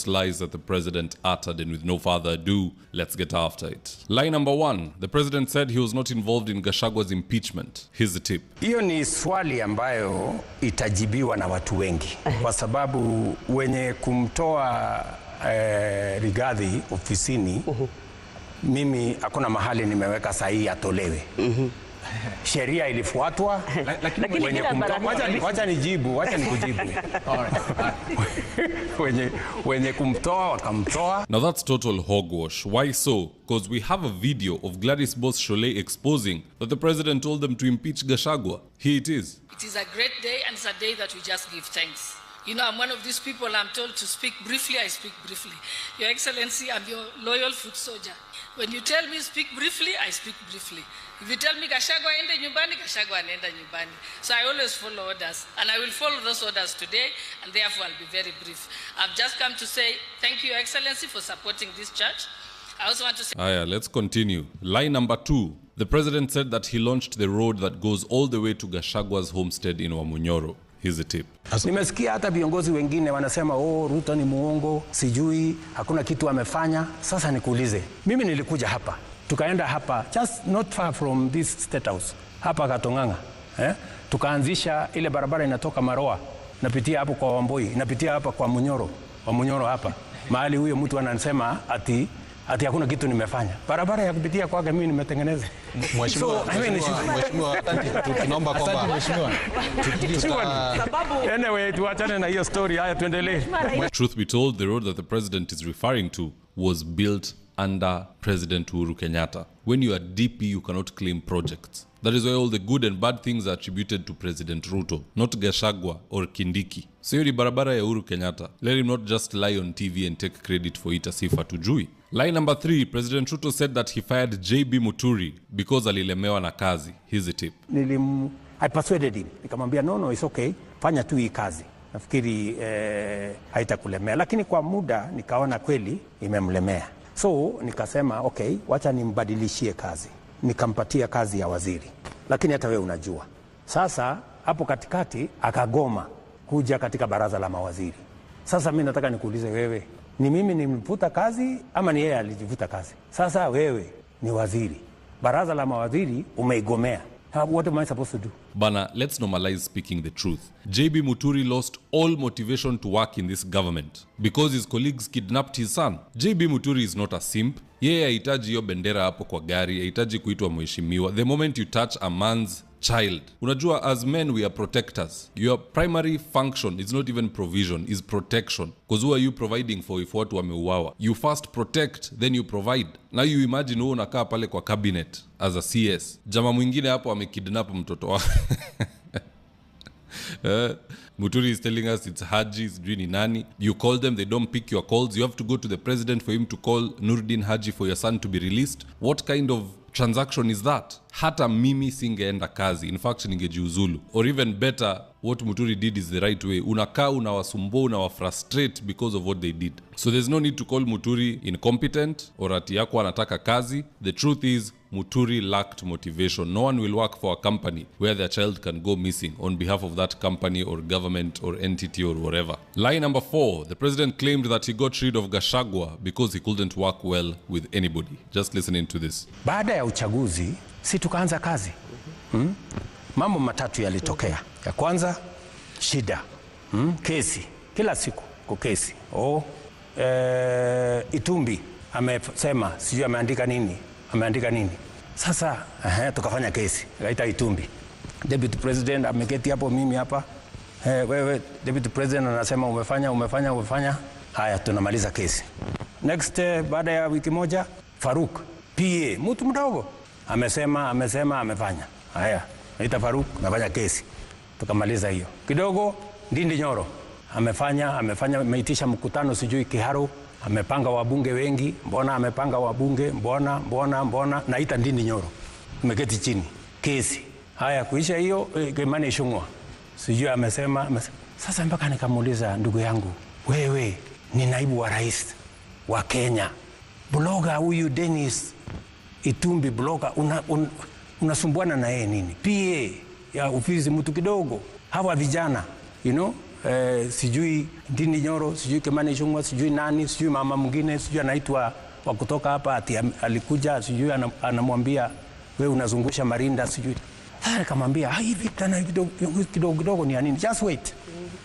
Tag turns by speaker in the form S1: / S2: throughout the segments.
S1: lies that the president uttered, and with no further ado, let's get after it. Lie number 1, the president said he was not involved in Gachagwa's impeachment. Here's the tip.
S2: Hiyo ni swali ambayo itajibiwa na watu wengi kwa sababu wenye kumtoa Rigathi ofisini, mimi hakuna mahali nimeweka sahihi atolewe. Sheria ilifuatwa, lakini wacha nikujibu. Wenye kumtoa wakamtoa.
S1: Now that's total hogwash. Why so? Because we have a video of Gladys Boss-Sholei exposing that the president told them to impeach Gachagua. Here it is.
S3: It is a great day, and it's a day that we just give thanks. You know, I'm one of these people, I'm told to speak briefly, I speak briefly. Your Excellency, I'm your loyal foot soldier. When you tell me speak briefly, I speak briefly. If you tell me Gachagua ende nyumbani, Gachagua anaenda nyumbani. So I always follow orders, and I will follow those orders today, and therefore I'll be very brief. I've just come to say thank you, Your Excellency, for supporting this church. I also want to say...
S1: let's continue. Lie number 2. The president said that he launched the road that goes all the way to Gachagua's homestead in Wamunyoro. Here's the tip.
S2: Nimesikia hata viongozi wengine wanasema Ruto ni muongo, sijui hakuna kitu amefanya. Sasa nikuulize, mimi nilikuja hapa, tukaenda hapa just not far from this state house, hapa Katonganga, tukaanzisha ile barabara inatoka Maroa, napitia hapo kwa Wamboi, napitia hapa kwa Wamunyoro hapa. Mahali huyo mtu anasema ati hakuna kitu nimefanya. Barabara ya kupitia kwake mimi nimetengeneza.
S4: Mheshimiwa, tunaomba kwamba
S2: anyway, tuachane na hiyo story. Haya, tuendelee.
S1: Truth be told, the road that the president is referring to was built under President Uhuru Kenyatta. When you are DP, you cannot claim projects. That is why all the good and bad things are attributed to President Ruto, not Gachagua or Kindiki. So hiyo ni barabara ya Uhuru Kenyatta. Let him not just lie on TV and take credit for it as if hatujui. Lie number 3, President Ruto said that he fired JB Muturi because alilemewa na kazi. Here's the tip.
S2: I persuaded him. Nikamwambia no, it's okay. Fanya tu hii kazi. Nafikiri haitakulemea. Lakini kwa muda nikaona kweli imemlemea. So nikasema okay, wacha nimbadilishie kazi. Nikampatia kazi ya waziri. Lakini hata wewe unajua. Sasa hapo katikati akagoma kuja katika baraza la mawaziri. Sasa mimi nataka nikuulize wewe, ni mimi nimvuta kazi ama ni yeye alijivuta kazi? Sasa wewe ni waziri, baraza la mawaziri umeigomea. What am I supposed to do?
S1: Bana, let's normalize speaking the truth. JB Muturi lost all motivation to work in this government because his colleagues kidnapped his son. JB Muturi is not a simp. Yeye hahitaji hiyo bendera hapo kwa gari, hahitaji kuitwa mheshimiwa. The moment you touch a man's child. Unajua, as men we are protectors. Your primary function is not even provision, is protection. Because who are you providing for if watu wameuawa? You first protect, then you provide. Now you imagine wewe unakaa pale kwa cabinet as a CS. Jamaa mwingine hapo amekidnap mtoto wako. Muturi is telling us it's Haji, it's Drini Nani. You call them, they don't pick your calls. You have to go to the president for him to call Nurdin Haji for your son to be released. What kind of transaction is that? Hata mimi singeenda kazi. In fact, ningejiuzulu. Or even better, what Muturi did is the right way. Unakaa, unawasumbua, unawafrustrate because of what they did. So there's no need to call Muturi incompetent or ati yako anataka kazi. The truth is, Muturi lacked motivation. No one will work for a company where their child can go missing on behalf of that company or government or entity or whatever. Lie number 4, the president claimed that he got rid of Gachagua because he couldn't work well with anybody. Just listening to this.
S2: Baada ya uchaguzi, si tukaanza kazi. Mambo matatu yalitokea. Ya kwanza, shida. Kesi. Kila siku kwa kesi. Itumbi amesema sijui ameandika nini. Sasa tukafanya kesi. Kaita Itumbi. Deputy President ameketi hapo, mimi hapa. Wewe Deputy President anasema umefanya. Haya, tunamaliza kesi. Next, baada ya wiki moja, Faruk PA, mtu mdogo, amefanya. Haya, naita Faruk, nafanya kesi. Tukamaliza hiyo. Kidogo Ndindi Nyoro ameitisha mkutano sijui Kiharu, amepanga wabunge wengi. Mbona amepanga wabunge? Mbona naita Ndindi Nyoro. Tumeketi chini. Kesi. Haya, kuisha hiyo, Kimani Ichung'wah sijui amesema. Sasa mpaka nikamuuliza, ndugu yangu, wewe ni naibu wa rais wa Kenya. Bloga huyu Dennis Itumbi, bloga, unasumbuana na yeye nini? PA ya ofisi mtu kidogo. Hawa vijana, sijui Ndindi Nyoro, sijui Kimani Ichung'wah, sijui nani, sijui mama mwingine, sijui anaitwa wa kutoka hapa ati alikuja, sijui anamwambia wewe unazungusha Marinda, sijui. Sasa nikamwambia hivi tena kidogo ni nini? Just wait.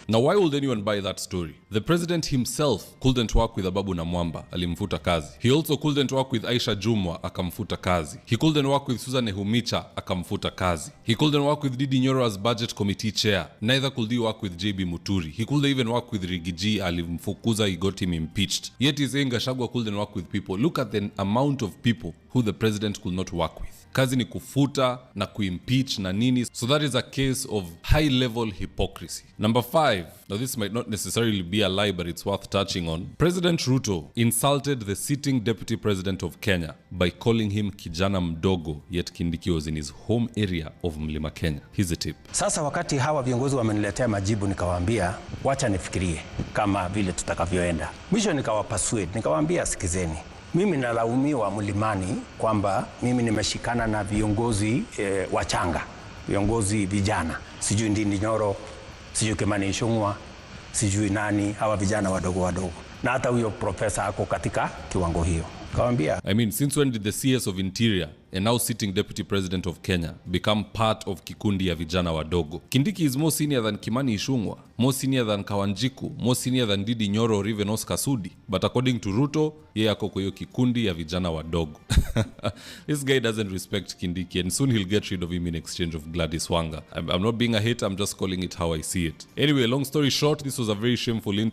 S1: Now, why would anyone buy that story? The president himself couldn't work with Ababu Namwamba, alimfuta kazi. He also couldn't work with Aisha Jumwa, akamfuta kazi. He couldn't work with Susan Ehumicha, akamfuta kazi. He couldn't work with Ndindi Nyoro as budget committee chair. Neither could he work with JB Muturi. He couldn't even work with Rigiji, alimfukuza, he got him impeached. Yet he's saying Gachagua couldn't work with people. Look at the amount of people who the president could not work with. Kazi ni kufuta na kuimpeach na nini. So that is a case of high level hypocrisy. Number 5. Now this might not necessarily be a lie, but it's worth touching on. President Ruto insulted the sitting deputy president of Kenya by calling him kijana mdogo, yet Kindiki was in his home area of Mlima Kenya. Here's a tip.
S2: Sasa wakati hawa viongozi wameniletea majibu, nikawaambia wacha nifikirie kama vile tutakavyoenda. Mwisho nikawapasue, nikawaambia sikizeni. Mimi nalaumiwa Mlimani kwamba mimi nimeshikana na viongozi wachanga, viongozi vijana. Sijui Ndindi Nyoro, sijui Kimani Ichung'wah, sijui nani, hawa vijana wadogo. Na hata huyo profesa ako katika kiwango hiyo. Kawambia,
S1: I mean, since when did the CS of Interior and now sitting deputy president of Kenya become part of kikundi ya vijana wadogo? Kindiki is more senior than Kimani Ichung'wah, more senior than Kawanjiku, more senior than Ndindi Nyoro or even Oscar Sudi. But according to Ruto, yeye ako kwa hiyo kikundi ya vijana wadogo. This guy doesn't respect Kindiki, and soon he'll get rid of him in exchange of Gladys Wanga. I'm not being a hater, I'm just calling it how I see it. Anyway, long story short, this was a very shameful interview.